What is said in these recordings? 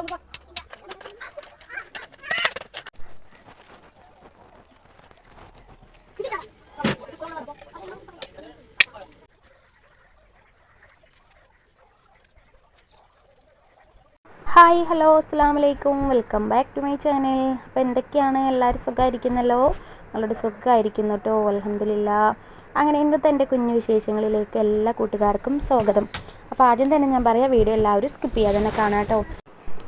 Hi hello അസ്സലാമു അലൈക്കും, welcome back to my channel. അപ്പോൾ എന്തൊക്കെയാണ്, എല്ലാവരും സുഖമായിരിക്കുന്നല്ലോ? നിങ്ങളുടെ സുഖമായിരിക്കുന്നു കേട്ടോ, അൽഹംദുലില്ലാഹ്. അങ്ങനെ ഇന്നത്തെ എൻ്റെ കുഞ്ഞു വിശേഷങ്ങളിലേക്ക് എല്ലാ കൂട്ടുകാർക്കും സ്വാഗതം. അപ്പോൾ ആദ്യം തന്നെ ഞാൻ പറയാം, വീഡിയോ എല്ലാവരും സ്കിപ്പ് ചെയ്യാതെ തന്നെ കാണാം കേട്ടോ.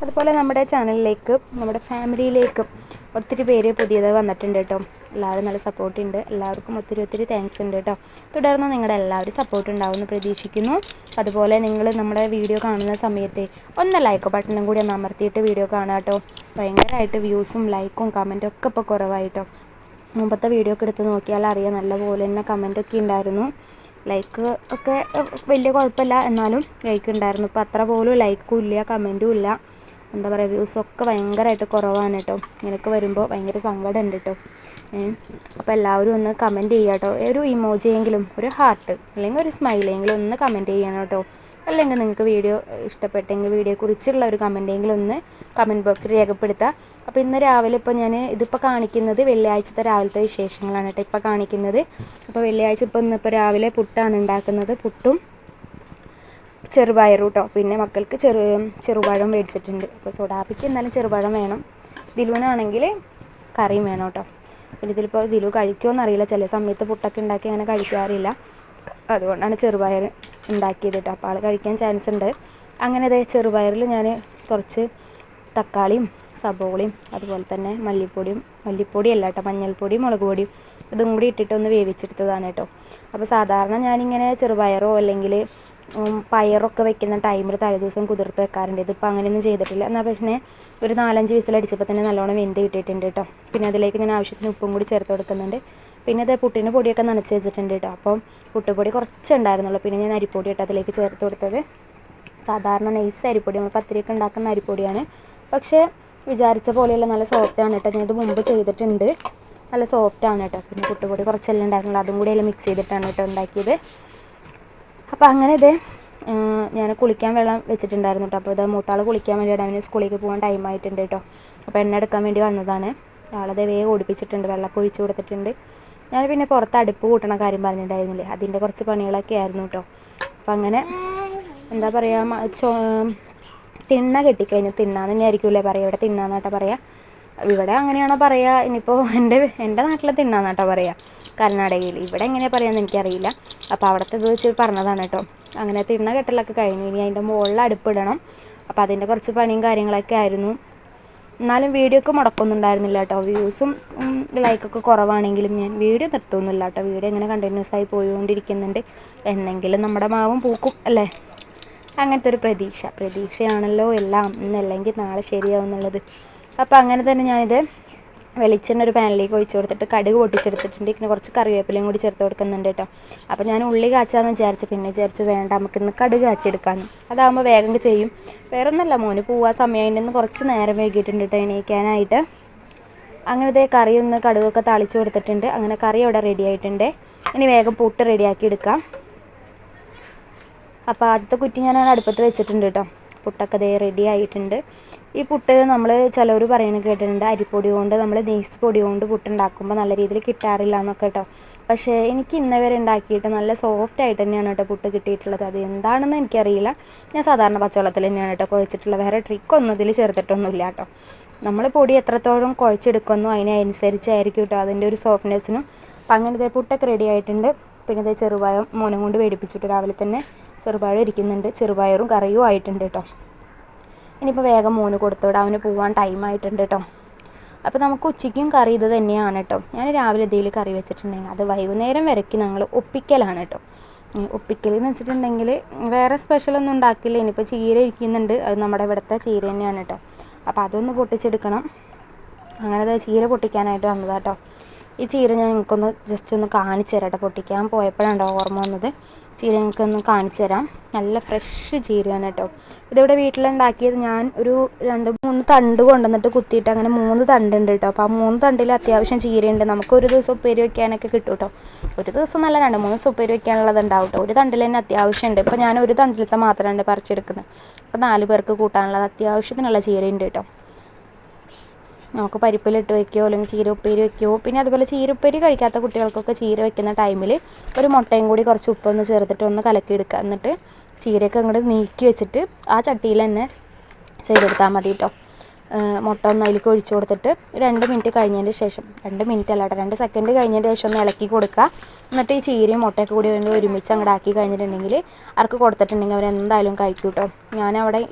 അതുപോലെ നമ്മുടെ ചാനലിലേക്ക്, നമ്മുടെ ഫാമിലിയിലേക്ക് ഒത്തിരി പേര് പുതിയത് വന്നിട്ടുണ്ട് കേട്ടോ. എല്ലാവരും നല്ല സപ്പോർട്ടുണ്ട്. എല്ലാവർക്കും ഒത്തിരി താങ്ക്സ് ഉണ്ട് കേട്ടോ. തുടർന്ന് നിങ്ങളുടെ എല്ലാവരും സപ്പോർട്ട് ഉണ്ടാവുമെന്ന് പ്രതീക്ഷിക്കുന്നു. അതുപോലെ നിങ്ങൾ നമ്മുടെ വീഡിയോ കാണുന്ന സമയത്ത് ഒന്ന് ലൈക്ക് ബട്ടണും കൂടി ഒന്ന് അമർത്തിയിട്ട് വീഡിയോ കാണാം കേട്ടോ. ഭയങ്കരമായിട്ട് വ്യൂസും ലൈക്കും കമൻറ്റും ഒക്കെ ഇപ്പോൾ കുറവായിട്ടോ. മുമ്പത്തെ വീഡിയോ ഒക്കെ എടുത്ത് നോക്കിയാൽ അറിയാം, നല്ലപോലെ തന്നെ കമൻറ്റൊക്കെ ഉണ്ടായിരുന്നു. ലൈക്ക് ഒക്കെ വലിയ കുഴപ്പമില്ല, എന്നാലും ലൈക്ക് ഉണ്ടായിരുന്നു. ഇപ്പോൾ അത്ര പോലും ലൈക്കും ഇല്ല, കമൻറ്റും ഇല്ല. എന്താ പറയുക, വ്യൂസൊക്കെ ഭയങ്കരമായിട്ട് കുറവാണ് കേട്ടോ. ഇങ്ങനെയൊക്കെ വരുമ്പോൾ ഭയങ്കര സങ്കടമുണ്ട് കേട്ടോ. അപ്പോൾ എല്ലാവരും ഒന്ന് കമൻറ്റ് ചെയ്യുക കേട്ടോ. ഒരു ഇമോജിയെങ്കിലും, ഒരു ഹാർട്ട് അല്ലെങ്കിൽ ഒരു സ്മൈലെങ്കിലും ഒന്ന് കമൻറ്റ് ചെയ്യണം കേട്ടോ. അല്ലെങ്കിൽ നിങ്ങൾക്ക് വീഡിയോ ഇഷ്ടപ്പെട്ടെങ്കിൽ വീഡിയോയെക്കുറിച്ചുള്ള ഒരു കമൻറ്റെങ്കിലും ഒന്ന് കമൻറ്റ് ബോക്സിൽ രേഖപ്പെടുത്തുക. അപ്പോൾ ഇന്ന് രാവിലെ ഇതിപ്പോൾ കാണിക്കുന്നത് വെള്ളിയാഴ്ചത്തെ രാവിലത്തെ വിശേഷങ്ങളാണ് കേട്ടോ ഇപ്പോൾ കാണിക്കുന്നത്. അപ്പോൾ വെള്ളിയാഴ്ച ഇന്നിപ്പോൾ രാവിലെ പുട്ടാണ് ഉണ്ടാക്കുന്നത്. പുട്ടും ചെറുപയറും കേട്ടോ. പിന്നെ മക്കൾക്ക് ചെറുപഴം മേടിച്ചിട്ടുണ്ട്. അപ്പോൾ സോഡാപ്പിക്ക് എന്നാലും ചെറുപഴം വേണം. ദിലുവിനാണെങ്കിൽ കറിയും വേണം കേട്ടോ. പിന്നെ ഇതിലിപ്പോൾ ദിലു കഴിക്കുമോയെന്നറിയില്ല, ചില സമയത്ത് പുട്ടൊക്കെ ഉണ്ടാക്കി അങ്ങനെ കഴിക്കാറില്ല. അതുകൊണ്ടാണ് ചെറുപയർ ഉണ്ടാക്കിയത് കേട്ടോ. അപ്പോൾ ആൾ കഴിക്കാൻ ചാൻസ് ഉണ്ട്. അങ്ങനെ അതേ ചെറുപയറിൽ ഞാൻ കുറച്ച് തക്കാളിയും സബോളയും അതുപോലെ തന്നെ മല്ലിപ്പൊടിയല്ല കേട്ടോ, മഞ്ഞൾപ്പൊടിയും മുളക് പൊടിയും ഇതും കൂടി ഇട്ടിട്ടൊന്ന് വേവിച്ചെടുത്തതാണ് കേട്ടോ. അപ്പോൾ സാധാരണ ഞാനിങ്ങനെ ചെറുപയറോ അല്ലെങ്കിൽ പയറൊക്കെ വെക്കുന്ന ടൈമിൽ തലേദിവസം കുതിർത്ത് വെക്കാറുണ്ട്. ഇതിപ്പോൾ അങ്ങനെയൊന്നും ചെയ്തിട്ടില്ല. എന്നാൽ പക്ഷേ ഒരു 4-5 വിസിലടിച്ചപ്പോൾ തന്നെ നല്ലോണം വെന്ത് കിട്ടിയിട്ടുണ്ട് കേട്ടോ. പിന്നെ അതിലേക്ക് ഞാൻ ആവശ്യത്തിന് ഉപ്പും കൂടി ചേർത്ത് കൊടുക്കുന്നുണ്ട്. പിന്നെ അത് പുട്ടിന് പൊടിയൊക്കെ നനച്ച് വെച്ചിട്ടുണ്ട് കേട്ടോ. അപ്പം പുട്ടുപൊടി കുറച്ചുണ്ടായിരുന്നുള്ളൂ. പിന്നെ ഞാൻ അരിപ്പൊടി ഇട്ട് അതിലേക്ക് ചേർത്ത് കൊടുത്തത് സാധാരണ നൈസ് അരിപ്പൊടി, നമ്മൾ പത്തിരിയൊക്കെ ഉണ്ടാക്കുന്ന അരിപ്പൊടിയാണ്. പക്ഷേ വിചാരിച്ച പോലെയല്ല, നല്ല സോഫ്റ്റാണ് കേട്ടോ. ഞാനിത് മുമ്പ് ചെയ്തിട്ടുണ്ട്, നല്ല സോഫ്റ്റാണ് കേട്ടോ. പിന്നെ പുട്ടുപൊടി കുറച്ചെല്ലാം ഉണ്ടായിരുന്നുള്ളൂ, അതും കൂടി എല്ലാം മിക്സ് ചെയ്തിട്ടാണ് കേട്ടോ ഉണ്ടാക്കിയത്. അപ്പോൾ അങ്ങനെ ഞാൻ കുളിക്കാൻ വെള്ളം വെച്ചിട്ടുണ്ടായിരുന്നു കേട്ടോ. അപ്പോൾ മൂത്താൾ കുളിക്കാൻ വേണ്ടിയിട്ട് അവന് സ്കൂളിലേക്ക് പോകാൻ ടൈമായിട്ടുണ്ട് കേട്ടോ. അപ്പോൾ എണ്ണ എടുക്കാൻ വേണ്ടി വന്നതാണ്. ആളതെ വേഗം ഓടിപ്പിച്ചിട്ടുണ്ട്, വെള്ളമൊക്കെ ഒഴിച്ച് കൊടുത്തിട്ടുണ്ട്. ഞാൻ പിന്നെ പുറത്ത് അടുപ്പ് കൂട്ടണ കാര്യം പറഞ്ഞിട്ടുണ്ടായിരുന്നില്ലേ, അതിൻ്റെ കുറച്ച് പണികളൊക്കെ ആയിരുന്നു കേട്ടോ. അപ്പോൾ അങ്ങനെ എന്താ പറയുക, തിണ്ണ കെട്ടിക്കഴിഞ്ഞു. തിണ്ണാന്ന് തന്നെ ആയിരിക്കുമല്ലേ പറയുക, ഇവിടെ തിണ്ണാന്നാട്ടോ പറയുക. ഇവിടെ അങ്ങനെയാണോ പറയുക, ഇനിയിപ്പോൾ എൻ്റെ നാട്ടിൽ തിണ്ണാന്നാട്ടോ പറയുക, കർണാടകയിൽ. ഇവിടെ എങ്ങനെയാണ് പറയുകയെന്ന് എനിക്കറിയില്ല. അപ്പോൾ അവിടുത്തെ ഇത് വെച്ച് പറഞ്ഞതാണ് കേട്ടോ. അങ്ങനെ തിണ്ണ കെട്ടലൊക്കെ കഴിഞ്ഞു. ഇനി അതിൻ്റെ മുകളിൽ അടുപ്പിടണം. അപ്പോൾ അതിൻ്റെ കുറച്ച് പണിയും കാര്യങ്ങളൊക്കെ ആയിരുന്നു. എന്നാലും വീഡിയോക്ക് മുടക്കൊന്നും ഉണ്ടായിരുന്നില്ല കേട്ടോ. വ്യൂസും ലൈക്കൊക്കെ കുറവാണെങ്കിലും ഞാൻ വീഡിയോ നിർത്തുന്നില്ല കേട്ടോ. വീഡിയോ ഇങ്ങനെ കണ്ടിന്യൂസ് ആയി പോയിക്കൊണ്ടിരിക്കുന്നുണ്ട്. എന്നെങ്കിലും നമ്മുടെ മാവും പൂക്കും അല്ലേ, അങ്ങനത്തെ ഒരു പ്രതീക്ഷയാണല്ലോ എല്ലാം. ഇന്നല്ലെങ്കിൽ നാളെ ശരിയാവും എന്നുള്ളത്. അപ്പോൾ അങ്ങനെ തന്നെ ഞാനിത് വെളിച്ചെണ്ണ ഒരു പാനിലേക്ക് ഒഴിച്ച് കൊടുത്തിട്ട് കടുക് പൊട്ടിച്ചെടുത്തിട്ടുണ്ട്. പിന്നെ കുറച്ച് കറിവേപ്പിലയും കൂടി ചേർത്ത് കൊടുക്കുന്നുണ്ട് കേട്ടോ. അപ്പോൾ ഞാൻ ഉള്ളി കാച്ചാന്ന് വിചാരിച്ചു, പിന്നെ വിചാരിച്ചു വേണ്ട, നമുക്കിന്ന് കടുക് കാച്ചെടുക്കാമെന്ന്. അതാകുമ്പോൾ വേഗം ചെയ്യും. വേറൊന്നുമല്ല, മോന് പോവാൻ സമയമായിട്ട് കുറച്ച് നേരം വൈകിയിട്ടുണ്ട് കേട്ടോ എണീക്കാനായിട്ട്. അങ്ങനെ കറിയൊന്ന് കടുകൊക്കെ താളിച്ച് കൊടുത്തിട്ടുണ്ട്. അങ്ങനെ കറി അവിടെ റെഡി ആയിട്ടുണ്ട്. ഇനി വേഗം പുട്ട് റെഡിയാക്കി എടുക്കാം. അപ്പോൾ ആദ്യത്തെ കുറ്റി ഞാൻ അടുപ്പത്ത് വെച്ചിട്ടുണ്ട് കേട്ടോ. പുട്ടൊക്കെ റെഡി ആയിട്ടുണ്ട്. ഈ പുട്ട് നമ്മൾ ചിലവർ പറയുന്നത് കേട്ടിട്ടുണ്ട്, അരിപ്പൊടി കൊണ്ട് നമ്മൾ നെയ്സ് പൊടി കൊണ്ട് പുട്ടുണ്ടാക്കുമ്പോൾ നല്ല രീതിയിൽ കിട്ടാറില്ല എന്നൊക്കെ കേട്ടോ. പക്ഷേ എനിക്ക് ഇന്ന് വരെ ഉണ്ടാക്കിയിട്ട് നല്ല സോഫ്റ്റായിട്ട് തന്നെയാണ് കേട്ടോ പുട്ട് കിട്ടിയിട്ടുള്ളത്. അത് എന്താണെന്ന് എനിക്കറിയില്ല. ഞാൻ സാധാരണ പച്ചവെള്ളത്തിൽ തന്നെയാണ് കേട്ടോ കുഴച്ചിട്ടുള്ളത്. വേറെ ട്രിക്കൊന്നും ഇതിൽ ചേർത്തിട്ടൊന്നുമില്ല കേട്ടോ. നമ്മൾ പൊടി എത്രത്തോളം കുഴച്ചെടുക്കുന്നു അതിനനുസരിച്ചായിരിക്കും കേട്ടോ അതിൻ്റെ ഒരു സോഫ്റ്റ്നെസ്സിനും. അപ്പം അങ്ങനെ പുട്ടൊക്കെ റെഡി ആയിട്ടുണ്ട്. പിന്നെ ചെറുപഴം മോനെ കൊണ്ട് മേടിപ്പിച്ചിട്ട് രാവിലെ തന്നെ ചെറുപഴം ഇരിക്കുന്നുണ്ട്. ചെറുപയറും കറിയും ആയിട്ടുണ്ട് കേട്ടോ. ഇനിയിപ്പോൾ വേഗം മോന് കൊടുത്തുവിടാം, അവന് പോകാൻ ടൈമായിട്ടുണ്ട് കേട്ടോ. അപ്പോൾ നമുക്ക് ഉച്ചയ്ക്കും കറി ഇത് തന്നെയാണ് കേട്ടോ. ഞാൻ രാവിലെ എന്തെങ്കിലും കറി വെച്ചിട്ടുണ്ടെങ്കിൽ അത് വൈകുന്നേരം വരയ്ക്ക് ഞങ്ങൾ ഒപ്പിക്കലാണ് കേട്ടോ. ഒപ്പിക്കൽ എന്ന് വെച്ചിട്ടുണ്ടെങ്കിൽ വേറെ സ്പെഷ്യലൊന്നും ഉണ്ടാക്കില്ല. ഇനിയിപ്പോൾ ചീര ഇരിക്കുന്നുണ്ട്, അത് നമ്മുടെ ഇവിടുത്തെ ചീര തന്നെയാണ് കേട്ടോ. അപ്പോൾ അതൊന്ന് പൊട്ടിച്ചെടുക്കണം. അങ്ങനെ ചീര പൊട്ടിക്കാനായിട്ട് വന്നതാണ് കേട്ടോ. ഈ ചീര ഞാൻ നിങ്ങൾക്കൊന്ന് ജസ്റ്റ് ഒന്ന് കാണിച്ചു തരാം കേട്ടോ. പൊട്ടിക്കാൻ പോയപ്പോഴാണ് ഓർമ്മ വന്നത്. ചീര നിങ്ങൾക്കൊന്ന് കാണിച്ചു തരാം. നല്ല ഫ്രഷ് ചീരയാണ് കേട്ടോ. ഇതിവിടെ വീട്ടിലുണ്ടാക്കിയത് ഞാൻ ഒരു 2-3 തണ്ട് കൊണ്ടുവന്നിട്ട് കുത്തിയിട്ട് അങ്ങനെ 3 തണ്ടുണ്ട് കേട്ടോ. അപ്പോൾ ആ 3 തണ്ടിൽ അത്യാവശ്യം ചീരയുണ്ട്. നമുക്ക് ഒരു ദിവസം ഉപ്പേരി വയ്ക്കാനൊക്കെ കിട്ടും കേട്ടോ. ഒരു ദിവസം നല്ല 2-3 ദിവസം ഉപ്പേരി വയ്ക്കാനുള്ളത് ഉണ്ടാവും കേട്ടോ. ഒരു തണ്ടിൽ തന്നെ അത്യാവശ്യമുണ്ട്. ഇപ്പോൾ ഞാൻ ഒരു തണ്ടിലത്തെ മാത്രമാണ് പറിച്ചെടുക്കുന്നത്. അപ്പോൾ 4 പേർക്ക് കൂട്ടാനുള്ളത് അത്യാവശ്യത്തിനുള്ള ചീരയുണ്ട് കേട്ടോ. നമുക്ക് പരിപ്പിലിട്ട് വയ്ക്കുകയോ അല്ലെങ്കിൽ ചീര ഉപ്പേരി വയ്ക്കുകയോ, പിന്നെ അതുപോലെ ചീര ഉപ്പേരി കഴിക്കാത്ത കുട്ടികൾക്കൊക്കെ ചീര വയ്ക്കുന്ന ടൈമിൽ ഒരു മുട്ടയും കൂടി കുറച്ച് ഉപ്പൊന്ന് ചേർത്തിട്ട് ഒന്ന് കലക്കിയെടുക്കുക. എന്നിട്ട് ചീരയൊക്കെ അങ്ങോട്ട് നീക്കി വെച്ചിട്ട് ആ ചട്ടിയിൽ തന്നെ ചെയ്തെടുത്താൽ മതി കേട്ടോ. മുട്ട ഒന്ന് അതിലേക്ക് ഒഴിച്ച് കൊടുത്തിട്ട് 2 മിനിറ്റ് കഴിഞ്ഞതിന് ശേഷം, 2 മിനിറ്റ് അല്ല കേട്ടോ, 2 സെക്കൻഡ് കഴിഞ്ഞതിന് ശേഷം ഒന്ന് ഇളക്കി കൊടുക്കുക. എന്നിട്ട് ഈ ചീരയും മുട്ടയൊക്കെ കൂടി ഒരുമിച്ച് അങ്ങോട്ട് ആക്കി കഴിഞ്ഞിട്ടുണ്ടെങ്കിൽ അവർക്ക് കൊടുത്തിട്ടുണ്ടെങ്കിൽ അവരെന്തായാലും കഴിക്കും കേട്ടോ.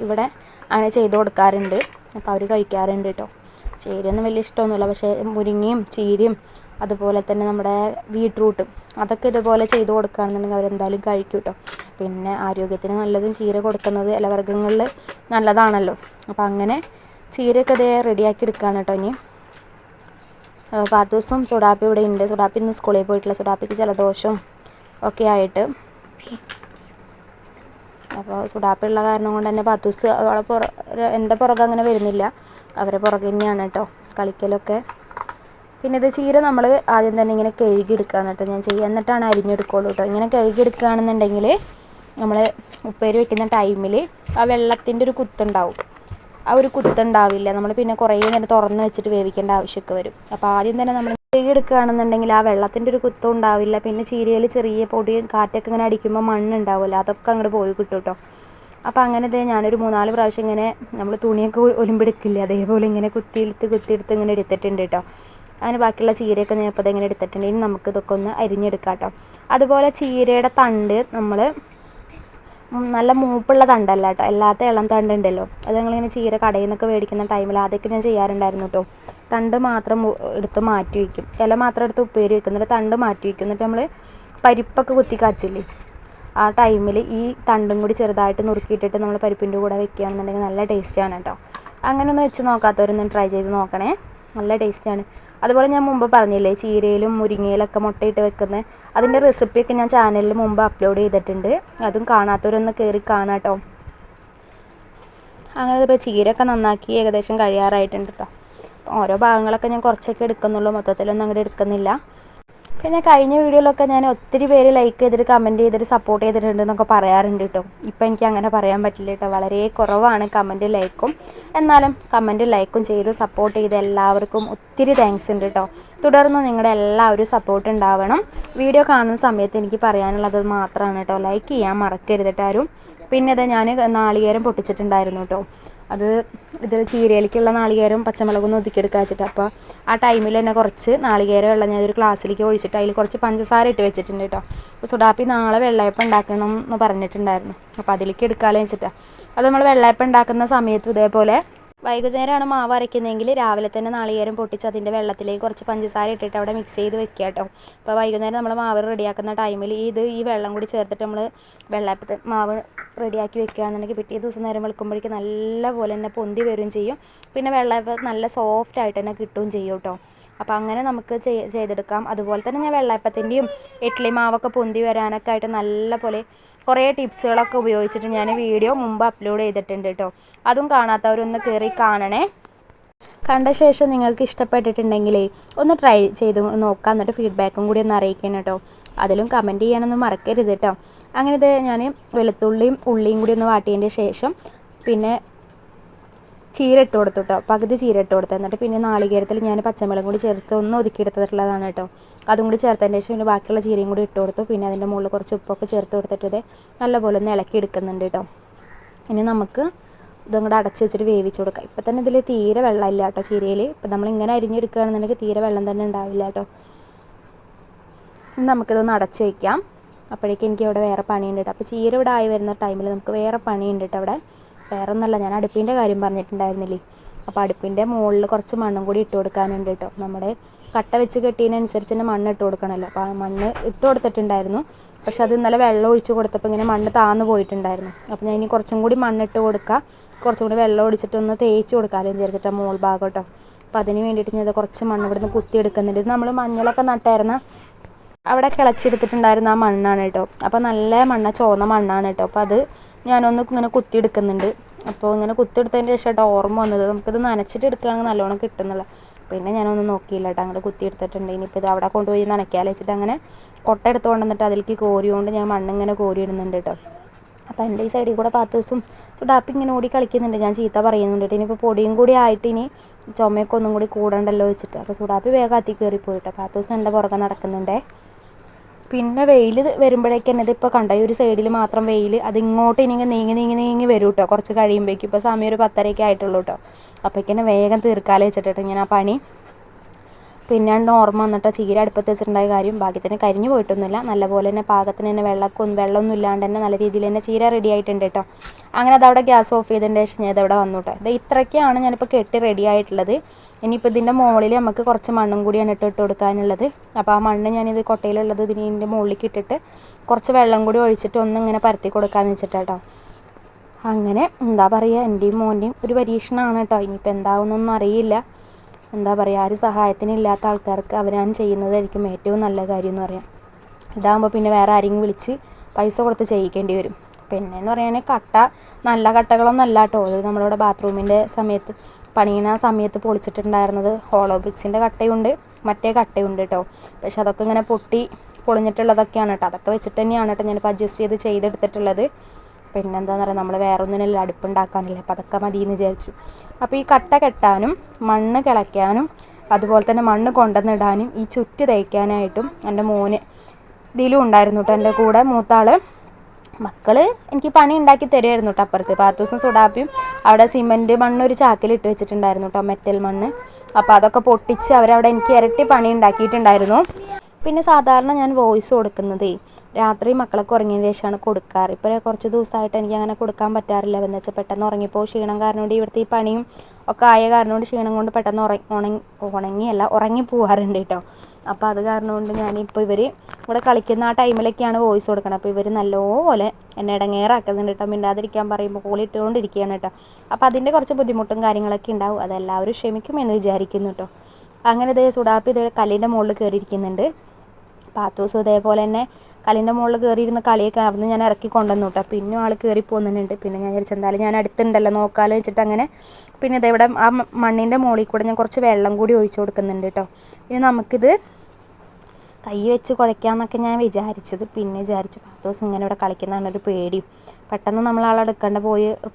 ഇവിടെ അങ്ങനെ ചെയ്ത് കൊടുക്കാറുണ്ട്. അപ്പോൾ അവർ കഴിക്കാറുണ്ട് കേട്ടോ. ചീരയൊന്നും വലിയ ഇഷ്ടമൊന്നുമില്ല, പക്ഷേ മുരിങ്ങയും ചീരയും അതുപോലെ തന്നെ നമ്മുടെ ബീട്രൂട്ടും അതൊക്കെ ഇതുപോലെ ചെയ്ത് കൊടുക്കുകയാണെന്നുണ്ടെങ്കിൽ അവരെന്തായാലും കഴിക്കും കേട്ടോ. പിന്നെ ആരോഗ്യത്തിന് നല്ലതും ചീര കൊടുക്കുന്നത് ഇലവർഗ്ഗങ്ങളിൽ നല്ലതാണല്ലോ. അപ്പോൾ അങ്ങനെ ചീരയൊക്കെ ഇതേ റെഡിയാക്കി എടുക്കുകയാണ് കേട്ടോ. ഇനി പാത്തൂസും സുഡാപ്പി ഇവിടെ ഉണ്ട്. സുഡാപ്പി ഇന്ന് സ്കൂളിൽ പോയിട്ടില്ല. സുഡാപ്പിക്ക് ജലദോഷവും ഒക്കെ ആയിട്ട്, അപ്പോൾ സുഡാപ്പി ഉള്ള കാരണം കൊണ്ട് തന്നെ പാത്തൂസ് എൻ്റെ പുറകെ അങ്ങനെ വരുന്നില്ല. അവരെ പുറകെ തന്നെയാണ് കേട്ടോ കളിക്കലൊക്കെ. പിന്നെ ഇത് ചീര നമ്മൾ ആദ്യം തന്നെ ഇങ്ങനെ കഴുകിയെടുക്കുകയാണ് കേട്ടോ ഞാൻ ചെയ്യുക. എന്നിട്ടാണ് അരിഞ്ഞെടുക്കുള്ളൂ കേട്ടോ. ഇങ്ങനെ കഴുകിയെടുക്കുകയാണെന്നുണ്ടെങ്കിൽ നമ്മൾ ഉപ്പേരി വയ്ക്കുന്ന ടൈമിൽ ആ വെള്ളത്തിൻ്റെ ഒരു കുത്തുണ്ടാവും. ആ ഒരു കുത്തുണ്ടാവില്ല. നമ്മൾ പിന്നെ കുറേ നേരം തുറന്ന് വെച്ചിട്ട് വേവിക്കേണ്ട ആവശ്യമൊക്കെ വരും. അപ്പോൾ ആദ്യം തന്നെ നമ്മൾ കഴുകിയെടുക്കുകയാണെന്നുണ്ടെങ്കിൽ ആ വെള്ളത്തിൻ്റെ ഒരു കുത്തും ഉണ്ടാവില്ല. പിന്നെ ചീരയിൽ ചെറിയ പൊടിയും കാറ്റൊക്കെ ഇങ്ങനെ അടിക്കുമ്പോൾ മണ്ണുണ്ടാവില്ല, അതൊക്കെ അങ്ങോട്ട് പോയി കിട്ടും കേട്ടോ. അപ്പോൾ അങ്ങനത്തെ ഞാനൊരു 3-4 പ്രാവശ്യം ഇങ്ങനെ നമ്മൾ തുണിയൊക്കെ ഒലിമ്പെടുക്കില്ലേ, അതേപോലെ ഇങ്ങനെ കുത്തിയെടുത്ത് ഇങ്ങനെ എടുത്തിട്ടുണ്ട് കേട്ടോ. അങ്ങനെ ബാക്കിയുള്ള ചീരയൊക്കെ ഞാൻ ഇപ്പോൾ ഇങ്ങനെ എടുത്തിട്ടുണ്ട്. ഇനി നമുക്കിതൊക്കെ ഒന്ന് അരിഞ്ഞെടുക്കാം കേട്ടോ. അതുപോലെ ചീരയുടെ തണ്ട് നമ്മൾ നല്ല മൂപ്പുള്ള തണ്ടല്ല കേട്ടോ, അല്ലാത്ത ഇളം തണ്ടുണ്ടല്ലോ, അത് ഞങ്ങളിങ്ങനെ ചീര കടയിൽ നിന്നൊക്കെ മേടിക്കുന്ന ടൈമിൽ അതൊക്കെ ഞാൻ ചെയ്യാറുണ്ടായിരുന്നു കേട്ടോ. തണ്ട് മാത്രം എടുത്ത് മാറ്റി വയ്ക്കും, ഇല മാത്രം എടുത്ത് ഉപ്പേരി വയ്ക്കും, എന്നിട്ട് തണ്ട് മാറ്റി വയ്ക്കും. എന്നിട്ട് നമ്മൾ പരിപ്പൊക്കെ കുത്തി കാച്ചില്ലേ, ആ ടൈമിൽ ഈ തണ്ടും കൂടി ചെറുതായിട്ട് നുറുക്കിയിട്ടിട്ട് നമ്മൾ പരിപ്പിൻ്റെ കൂടെ വെക്കുകയാണെന്നുണ്ടെങ്കിൽ നല്ല ടേസ്റ്റാണ് കേട്ടോ. അങ്ങനെ ഒന്ന് വെച്ച് നോക്കാത്തവരൊന്നും ട്രൈ ചെയ്ത് നോക്കണേ, നല്ല ടേസ്റ്റാണ്. അതുപോലെ ഞാൻ മുമ്പ് പറഞ്ഞില്ലേ ചീരയിലും മുരിങ്ങയിലൊക്കെ മുട്ടയിട്ട് വെക്കുന്നത്, അതിൻ്റെ റെസിപ്പിയൊക്കെ ഞാൻ ചാനലിൽ മുമ്പ് അപ്ലോഡ് ചെയ്തിട്ടുണ്ട്. അതും കാണാത്തവരൊന്ന് കയറി കാണാം കേട്ടോ. അങ്ങനെ ഇപ്പോൾ ചീരയൊക്കെ നന്നാക്കി ഏകദേശം കഴിയാറായിട്ടുണ്ട് കേട്ടോ. ഓരോ ഭാഗങ്ങളൊക്കെ ഞാൻ കുറച്ചൊക്കെ എടുക്കുന്നുള്ളൂ, മൊത്തത്തിലൊന്നും അങ്ങോട്ട് എടുക്കുന്നില്ല. പിന്നെ കഴിഞ്ഞ വീഡിയോയിലൊക്കെ ഞാൻ ഒത്തിരി പേര് ലൈക്ക് ചെയ്തിട്ട് കമൻറ്റ് ചെയ്തിട്ട് സപ്പോർട്ട് ചെയ്തിട്ടുണ്ട് എന്നൊക്കെ പറയാറുണ്ട് കേട്ടോ. ഇപ്പം എനിക്ക് അങ്ങനെ പറയാൻ പറ്റില്ല കേട്ടോ, വളരെ കുറവാണ് കമൻറ്റ് ലൈക്കും. എന്നാലും കമൻറ്റ് ലൈക്കും ചെയ്ത് സപ്പോർട്ട് ചെയ്ത് എല്ലാവർക്കും ഒത്തിരി താങ്ക്സ് ഉണ്ട് കേട്ടോ. തുടർന്ന് നിങ്ങളുടെ എല്ലാവരും സപ്പോർട്ട് ഉണ്ടാവണം. വീഡിയോ കാണുന്ന സമയത്ത് എനിക്ക് പറയാനുള്ളത് മാത്രമാണ് കേട്ടോ, ലൈക്ക് ചെയ്യാൻ മറക്കരുത് കേട്ടോ ആരും. പിന്നെ അത് ഞാൻ നാളികേരം പൊട്ടിച്ചിട്ടുണ്ടായിരുന്നു കേട്ടോ. അത് ചീരയിലേക്കുള്ള നാളികേരം പച്ചമുളകൊന്ന് ഒതുക്കിയെടുക്കുക വെച്ചിട്ട്. അപ്പോൾ ആ ടൈമിൽ തന്നെ കുറച്ച് നാളികേരം വെള്ളം ഞാനൊരു ഗ്ലാസ്സിലേക്ക് ഒഴിച്ചിട്ട് അതിൽ കുറച്ച് പഞ്ചസാര ഇട്ട് വെച്ചിട്ടുണ്ട് കേട്ടോ. അപ്പോൾ സുഡാപ്പി നാളെ വെള്ളയപ്പം ഉണ്ടാക്കണം എന്ന് പറഞ്ഞിട്ടുണ്ടായിരുന്നു. അപ്പോൾ അതിലേക്ക് എടുക്കാമെന്ന് വെച്ചിട്ടാണ്. അത് നമ്മൾ വെള്ളയപ്പം ഉണ്ടാക്കുന്ന സമയത്ത് ഇതേപോലെ വൈകുന്നേരമാണ് മാവ് അരയ്ക്കുന്നതെങ്കിൽ രാവിലെ തന്നെ നാളികേരം പൊട്ടിച്ച് അതിൻ്റെ വെള്ളത്തിലേക്ക് കുറച്ച് പഞ്ചസാര ഇട്ടിട്ട് അവിടെ മിക്സ് ചെയ്ത് വെക്കുക കേട്ടോ. അപ്പോൾ വൈകുന്നേരം നമ്മൾ മാവ് റെഡിയാക്കുന്ന ടൈമിൽ ഈ വെള്ളം കൂടി ചേർത്തിട്ട് നമ്മൾ വെള്ളയപ്പത്തെ മാവ് റെഡിയാക്കി വെക്കുകയാണെന്നുണ്ടെങ്കിൽ പിറ്റേ ദിവസം നേരം വെളുക്കുമ്പോഴേക്കും നല്ല പോലെ തന്നെ പൊന്തി വരികയും ചെയ്യും. പിന്നെ വെള്ളയപ്പം നല്ല സോഫ്റ്റായിട്ട് തന്നെ കിട്ടുകയും ചെയ്യും കേട്ടോ. അപ്പോൾ അങ്ങനെ നമുക്ക് ചെയ്തെടുക്കാം. അതുപോലെ തന്നെ ഞാൻ വെള്ളയപ്പത്തിൻ്റെയും ഇഡ്ഡലി മാവൊക്കെ പൊന്തി വരാനൊക്കെ ആയിട്ട് നല്ല പോലെ കുറേ ടിപ്സുകളൊക്കെ ഉപയോഗിച്ചിട്ട് ഞാൻ വീഡിയോ മുമ്പ് അപ്ലോഡ് ചെയ്തിട്ടുണ്ട് കേട്ടോ. അതും കാണാത്തവരൊന്ന് കയറി കാണണേ. കണ്ട ശേഷം നിങ്ങൾക്ക് ഇഷ്ടപ്പെട്ടിട്ടുണ്ടെങ്കിലേ ഒന്ന് ട്രൈ ചെയ്ത് നോക്കാം, എന്നിട്ട് ഫീഡ്ബാക്കും കൂടി ഒന്ന് അറിയിക്കണം കേട്ടോ. അതിലും കമൻറ്റ് ചെയ്യാനൊന്നും മറക്കരുത് കേട്ടോ. അങ്ങനെ ഇത് ഞാൻ വെളുത്തുള്ളിയും ഉള്ളിയും കൂടി ഒന്ന് വാട്ടിയതിൻ്റെ ശേഷം പിന്നെ ചീര ഇട്ട് കൊടുത്തു കേട്ടോ, പകുതി ചീര ഇട്ട് കൊടുത്തു. എന്നിട്ട് പിന്നെ നാളികേരത്തിൽ ഞാൻ പച്ചമുളകും കൂടി ചേർത്ത് ഒന്ന് ഒതുക്കിയെടുത്തിട്ടുള്ളതാണ് കേട്ടോ. അതും കൂടി ചേർത്തതിന് ശേഷം പിന്നെ ബാക്കിയുള്ള ചീരയും കൂടി ഇട്ട് കൊടുത്തു. പിന്നെ അതിൻ്റെ മുകളിൽ കുറച്ച് ഉപ്പൊക്കെ ചേർത്ത് കൊടുത്തിട്ട് നല്ലപോലെ ഒന്ന് ഇളക്കി എടുക്കുന്നുണ്ട് കേട്ടോ. ഇനി നമുക്ക് ഇതും കൂടെ അടച്ച് വെച്ചിട്ട് വേവിച്ച് കൊടുക്കാം. ഇപ്പം തന്നെ ഇതിൽ തീരെ വെള്ളമില്ല കേട്ടോ ചീരയിൽ. ഇപ്പം നമ്മളിങ്ങനെ അരിഞ്ഞെടുക്കുകയാണെന്നുണ്ടെങ്കിൽ തീരെ വെള്ളം തന്നെ ഉണ്ടാവില്ല കേട്ടോ. ഇനി നമുക്കിതൊന്ന് അടച്ച് വയ്ക്കാം. അപ്പോഴേക്കും എനിക്ക് ഇവിടെ വേറെ പണിയുണ്ട് കേട്ടോ. അപ്പോൾ ചീര ഇവിടെ ആയി വരുന്ന ടൈമിൽ നമുക്ക് വേറെ പണിയുണ്ട് കേട്ടോ. അവിടെ വേറെ ഒന്നല്ല, ഞാൻ അടുപ്പിൻ്റെ കാര്യം പറഞ്ഞിട്ടുണ്ടായിരുന്നില്ലേ. അപ്പോൾ അടുപ്പിൻ്റെ മുകളിൽ കുറച്ച് മണ്ണും കൂടി ഇട്ട് കൊടുക്കാനുണ്ട് കേട്ടോ. നമ്മുടെ കട്ട വെച്ച് കെട്ടിയതിനനുസരിച്ച് തന്നെ മണ്ണ് ഇട്ട് കൊടുക്കണമല്ലോ. അപ്പോൾ ആ മണ്ണ് ഇട്ട് കൊടുത്തിട്ടുണ്ടായിരുന്നു. പക്ഷെ അത് ഇന്നലെ വെള്ളം ഒഴിച്ച് കൊടുത്തപ്പോൾ ഇങ്ങനെ മണ്ണ് താന്ന് പോയിട്ടുണ്ടായിരുന്നു. അപ്പോൾ ഞാൻ ഇനി കുറച്ചും കൂടി മണ്ണിട്ട് കൊടുക്കുക, കുറച്ചും കൂടി വെള്ളം ഒഴിച്ചിട്ടൊന്ന് തേച്ച് കൊടുക്കാമെന്ന് വിചാരിച്ചിട്ട് മോൾ ഭാഗം കേട്ടോ. അപ്പോൾ അതിന് വേണ്ടിയിട്ട് ഞാൻ കുറച്ച് മണ്ണ് ഇവിടുന്ന് കുത്തിയെടുക്കുന്നുണ്ട്. ഇത് നമ്മൾ മഞ്ഞളൊക്കെ നട്ടായിരുന്ന അവിടെ കിളച്ചെടുത്തിട്ടുണ്ടായിരുന്ന ആ മണ്ണാണ് കേട്ടോ. അപ്പോൾ നല്ല ചുവന്ന മണ്ണാണ് കേട്ടോ. അപ്പോൾ അത് ഞാനൊന്ന് ഇങ്ങനെ കുത്തിയെടുക്കുന്നുണ്ട്. അപ്പോൾ ഇങ്ങനെ കുത്തിയെടുത്തതിന് ശേഷമായിട്ട് ഓർമ്മ വന്നത് നമുക്കിത് നനച്ചിട്ട് എടുക്കുകയാണെങ്കിൽ നല്ലോണം കിട്ടുന്നില്ല. പിന്നെ ഞാനൊന്നും നോക്കിയില്ല കേട്ടോ, അങ്ങോട്ട് കുത്തിയെടുത്തിട്ടുണ്ട്. ഇനിയിപ്പോൾ ഇത് അവിടെ കൊണ്ടുപോയി നനയ്ക്കാമെന്ന് വെച്ചിട്ട് അങ്ങനെ കൊട്ട എടുത്ത് കൊണ്ടുവന്നിട്ട് അതിലേക്ക് കോരിയോണ്ട് ഞാൻ മണ്ണിങ്ങനെ കോരി ഇടുന്നുണ്ട് കേട്ടോ. അപ്പോൾ എൻ്റെ ഈ സൈഡിൽ കൂടെ പാത്തൂസും സുഡാപ്പി ഇങ്ങനെ ഓടി കളിക്കുന്നുണ്ട്. ഞാൻ ചീത്ത പറയുന്നുണ്ട് കേട്ടോ. ഇനിയിപ്പോൾ പൊടിയും കൂടി ആയിട്ട് ഇനി ചുമയൊക്കെ ഒന്നും കൂടി കൂടണ്ടല്ലോ വെച്ചിട്ട്. അപ്പോൾ സുഡാപ്പി വേഗം അത്തി കയറിപ്പോയിട്ടോ. പാത്തൂസ് എൻ്റെ പുറകെ നടക്കുന്നുണ്ടേ. പിന്നെ വെയിൽ വരുമ്പോഴേക്കും തന്നെ ഇതിപ്പോൾ കണ്ടോ, ഈ ഒരു സൈഡിൽ മാത്രം വെയിൽ, അതിങ്ങോട്ട് ഇനി നീങ്ങി വരും കേട്ടോ. കുറച്ച് കഴിയുമ്പോഴേക്കും ഇപ്പോൾ സമയം ഒരു 10:30 ആയിട്ടുള്ളൂ കേട്ടോ. അപ്പോഴേക്കും വേഗം തീർക്കാലം വെച്ചിട്ട് ഞാൻ ആ പണി പിന്നെ ഓർമ്മ വന്നിട്ട് ചീര അടുപ്പത്ത് വെച്ചിട്ടുണ്ടായ കാര്യം ഭാഗ്യത്തിന് കരിഞ്ഞു പോയിട്ടൊന്നുമില്ല. നല്ലപോലെ തന്നെ പാകത്തിന് തന്നെ വെള്ളമൊന്നും ഇല്ലാണ്ട് തന്നെ നല്ല രീതിയിൽ തന്നെ ചീര റെഡി ആയിട്ടുണ്ട് കേട്ടോ. അങ്ങനെ അതവിടെ ഗ്യാസ് ഓഫ് ചെയ്തതിൻ്റെ ശേഷം ഞാൻ ഇതവിടെ വന്നു കേട്ടോ. ഇത് ഇത്രയ്ക്കാണ് ഞാനിപ്പോൾ കെട്ടി റെഡി ആയിട്ടുള്ളത്. ഇനിയിപ്പോൾ ഇതിൻ്റെ മുകളിൽ നമുക്ക് കുറച്ച് മണ്ണും കൂടിയാണ് ഇട്ട് കൊടുക്കാനുള്ളത്. അപ്പോൾ ആ മണ്ണ് ഞാനിത് കൊട്ടയിലുള്ളത് ഇതിൻ്റെ മുകളിലേക്ക് ഇട്ടിട്ട് കുറച്ച് വെള്ളം കൂടി ഒഴിച്ചിട്ട് ഒന്നിങ്ങനെ പരത്തി കൊടുക്കാമെന്ന് വെച്ചിട്ടാട്ടോ. അങ്ങനെ എന്താ പറയുക, എൻ്റെയും മോൻ്റെയും ഒരു പരീക്ഷണമാണ് കേട്ടോ. ഇനിയിപ്പോൾ എന്താവുന്നൊന്നും അറിയില്ല. എന്താ പറയുക, ആരും സഹായത്തിനില്ലാത്ത ആൾക്കാർക്ക് അവരാൻ ചെയ്യുന്നതായിരിക്കും ഏറ്റവും നല്ല കാര്യം എന്ന് പറയാം. ഇതാകുമ്പോൾ പിന്നെ വേറെ ആരെങ്കിലും വിളിച്ച് പൈസ കൊടുത്ത് ചെയ്യിക്കേണ്ടി വരും. പിന്നെയെന്ന് പറയുകയാണെങ്കിൽ കട്ട നല്ല കട്ടകളൊന്നും അല്ല കേട്ടോ. അത് നമ്മളിവിടെ ബാത്റൂമിൻ്റെ സമയത്ത് പണിയുന്ന സമയത്ത് പൊളിച്ചിട്ടുണ്ടായിരുന്നത് ഹോളോ ബ്രിക്സിൻ്റെ കട്ടയുണ്ട്, മറ്റേ കട്ടയുണ്ട് കേട്ടോ. പക്ഷെ അതൊക്കെ ഇങ്ങനെ പൊളിഞ്ഞിട്ടുള്ളതൊക്കെയാണ് കേട്ടോ. അതൊക്കെ വെച്ചിട്ട് തന്നെയാണ് കേട്ടോ ഞാനിപ്പോൾ അഡ്ജസ്റ്റ് ചെയ്തെടുത്തിട്ടുള്ളത്. പിന്നെന്താണെന്ന് പറയുക, നമ്മൾ വേറെ ഒന്നിനല്ല അടുപ്പുണ്ടാക്കാനില്ല. അപ്പോൾ അതൊക്കെ മതിയെന്ന് വിചാരിച്ചു. അപ്പോൾ ഈ കട്ട കെട്ടാനും മണ്ണ് കിളയ്ക്കാനും അതുപോലെ തന്നെ മണ്ണ് കൊണ്ടുവന്നിടാനും ഈ ചുറ്റ് തേക്കാനായിട്ടും എൻ്റെ മോന് ഇതിലും ഉണ്ടായിരുന്നു കേട്ടോ. എൻ്റെ കൂടെ മൂത്താൾ മക്കൾ എനിക്ക് പണി ഉണ്ടാക്കി തരുമായിരുന്നു കേട്ടോ. അപ്പുറത്ത് പാത്തൂസും സുഡാപ്പിയും അവിടെ സിമൻറ്റ് മണ്ണ് ഒരു ചാക്കിലിട്ട് വെച്ചിട്ടുണ്ടായിരുന്നു കേട്ടോ, മെറ്റൽ മണ്ണ്. അപ്പോൾ അതൊക്കെ പൊട്ടിച്ച് അവരവിടെ എനിക്ക് ഇരട്ടി പണി ഉണ്ടാക്കിയിട്ടുണ്ടായിരുന്നു. പിന്നെ സാധാരണ ഞാൻ വോയിസ് കൊടുക്കുന്നതേ രാത്രി മക്കളൊക്കെ ഉറങ്ങിയതിന് ശേഷമാണ് കൊടുക്കാറ്. ഇപ്പോൾ കുറച്ച് ദിവസമായിട്ട് എനിക്ക് അങ്ങനെ കൊടുക്കാൻ പറ്റാറില്ല. എന്ന് വെച്ചാൽ പെട്ടെന്ന് ഉറങ്ങിപ്പോൾ ക്ഷീണം കാരണം കൊണ്ട് ഇവിടുത്തെ ഈ പണിയും ഒക്കെ ആയ കാരണം കൊണ്ട് ക്ഷീണം കൊണ്ട് പെട്ടെന്ന് ഉറങ്ങി പോകാറുണ്ട് കേട്ടോ. അപ്പോൾ അത് കാരണം കൊണ്ട് ഞാനിപ്പോൾ ഇവർ ഇവിടെ കളിക്കുന്ന ആ ടൈമിലൊക്കെയാണ് വോയിസ് കൊടുക്കണം. അപ്പോൾ ഇവർ നല്ലപോലെ എന്നെ ഇടങ്ങേറാക്കുന്നുണ്ട് കേട്ടോ. മിണ്ടാതിരിക്കാൻ പറയുമ്പോൾ കോളിട്ടുകൊണ്ടിരിക്കുകയാണ് കേട്ടോ. അപ്പോൾ അതിൻ്റെ കുറച്ച് ബുദ്ധിമുട്ടും കാര്യങ്ങളൊക്കെ ഉണ്ടാവും. അതെല്ലാവരും ക്ഷമിക്കുമെന്ന് വിചാരിക്കുന്നു കേട്ടോ. അങ്ങനെ ഇതേ സുഡാപ്പി ഇതേ കല്ലിൻ്റെ മുകളിൽ കയറിയിരിക്കുന്നുണ്ട്. പാത്തൂസും ഇതേപോലെ തന്നെ കല്ലിൻ്റെ മുകളിൽ കയറിയിരുന്ന കളിയൊക്കെ അവിടുന്ന് ഞാൻ ഇറക്കി കൊണ്ടുവന്നു കേട്ടോ. പിന്നെ ആൾ കയറി പോകുന്നുണ്ട്. പിന്നെ ഞാൻ വിചാരിച്ചു എന്തായാലും ഞാൻ അടുത്തുണ്ടല്ലോ നോക്കാമല്ലോ വെച്ചിട്ട് അങ്ങനെ പിന്നെ ഇതേവിടെ ആ മണ്ണിൻ്റെ മുകളിൽ കൂടെ ഞാൻ കുറച്ച് വെള്ളം കൂടി ഒഴിച്ചു കൊടുക്കുന്നുണ്ട് കേട്ടോ. ഇനി നമുക്കിത് കൈ വെച്ച് കുഴയ്ക്കാമെന്നൊക്കെ ഞാൻ വിചാരിച്ചത്. പിന്നെ വിചാരിച്ചു പാത്തൂസ് ഇങ്ങനെ ഇവിടെ കളിക്കുന്നതാണ് ഒരു പേടിയും. പെട്ടെന്ന് നമ്മൾ ആളെടുക്കേണ്ട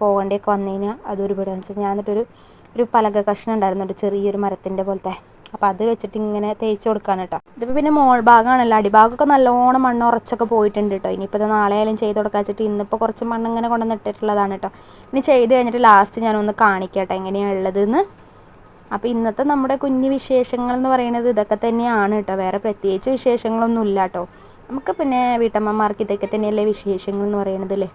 പോകേണ്ടിയൊക്കെ വന്നു കഴിഞ്ഞാൽ അതൊരു പേടിയാണെന്ന് വെച്ചാൽ ഞാൻ എന്നിട്ടൊരു പലക കഷ്ണം ഉണ്ടായിരുന്നുണ്ട്, ചെറിയൊരു മരത്തിൻ്റെ പോലത്തെ. അപ്പോൾ അത് വെച്ചിട്ട് ഇങ്ങനെ തേച്ച് കൊടുക്കുകയാണ് കേട്ടോ. ഇതിപ്പോൾ പിന്നെ മോൾ ഭാഗമാണല്ലോ, അടിഭാഗമൊക്കെ നല്ലോണം മണ്ണ് ഉറച്ചൊക്കെ പോയിട്ടുണ്ട് കേട്ടോ. ഇനിയിപ്പോൾ ഇത് നാളെ ആയാലും ചെയ്ത് കൊടുക്കാൻ വെച്ചിട്ട് ഇന്നിപ്പോൾ കുറച്ച് മണ്ണ് ഇങ്ങനെ കൊണ്ടുവന്നിട്ടിട്ടുള്ളതാണ് കേട്ടോ. ഇനി ചെയ്ത് കഴിഞ്ഞിട്ട് ലാസ്റ്റ് ഞാനൊന്ന് കാണിക്കട്ടെ എങ്ങനെയാണ് ഉള്ളതെന്ന്. അപ്പോൾ ഇന്നത്തെ നമ്മുടെ കുഞ്ഞു വിശേഷങ്ങൾ എന്ന് പറയുന്നത് ഇതൊക്കെ തന്നെയാണ് കേട്ടോ. വേറെ പ്രത്യേകിച്ച് വിശേഷങ്ങളൊന്നും ഇല്ല കേട്ടോ. നമുക്ക് പിന്നെ വീട്ടമ്മമാർക്ക് ഇതൊക്കെ തന്നെയല്ലേ വിശേഷങ്ങൾ എന്ന് പറയുന്നത് അല്ലേ.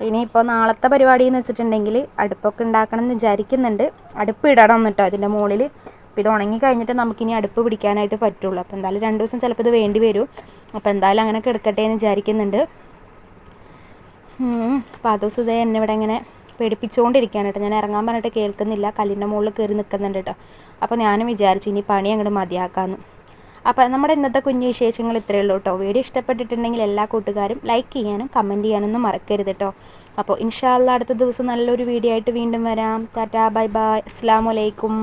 ഇനിയിപ്പോൾ നാളത്തെ പരിപാടി എന്ന് വെച്ചിട്ടുണ്ടെങ്കിൽ അടുപ്പൊക്കെ ഉണ്ടാക്കണം എന്ന് വിചാരിക്കുന്നുണ്ട്. അടുപ്പ് ഇടണം കേട്ടോ ഇതിൻ്റെ മുകളിൽ. അപ്പോൾ ഇത് ഉണങ്ങി കഴിഞ്ഞിട്ട് നമുക്കിനി അടുപ്പ് പിടിക്കാനായിട്ട് പറ്റുള്ളൂ. അപ്പോൾ എന്തായാലും 2 ദിവസം ചിലപ്പോൾ ഇത് വേണ്ടി വരും. അപ്പോൾ എന്തായാലും അങ്ങനെ കിടക്കട്ടെ എന്ന് വിചാരിക്കുന്നുണ്ട്. അപ്പോൾ ആ ദിവസം ഇതേ എന്നെ ഇവിടെ ഇങ്ങനെ പേടിപ്പിച്ചുകൊണ്ടിരിക്കുകയാണ് കേട്ടോ. ഞാൻ ഇറങ്ങാൻ പറഞ്ഞിട്ട് കേൾക്കുന്നില്ല, കല്ലിൻ്റെ മുകളിൽ കയറി നിൽക്കുന്നുണ്ട് കേട്ടോ. അപ്പോൾ ഞാനും വിചാരിച്ചു ഇനി പണി അങ്ങോട്ട് മതിയാക്കാമെന്ന്. അപ്പോൾ നമ്മുടെ ഇന്നത്തെ കുഞ്ഞു വിശേഷങ്ങൾ ഇത്രയേ ഉള്ളൂ കേട്ടോ. വീഡിയോ ഇഷ്ടപ്പെട്ടിട്ടുണ്ടെങ്കിൽ എല്ലാ കൂട്ടുകാരും ലൈക്ക് ചെയ്യാനും കമൻറ്റ് ചെയ്യാനൊന്നും മറക്കരുത് കേട്ടോ. അപ്പോൾ ഇൻഷാ അല്ലാഹ് അടുത്ത ദിവസം നല്ലൊരു വീഡിയോ ആയിട്ട് വീണ്ടും വരാം. ടാറ്റാ, ബൈ ബൈ, അസ്സലാമു അലൈക്കും.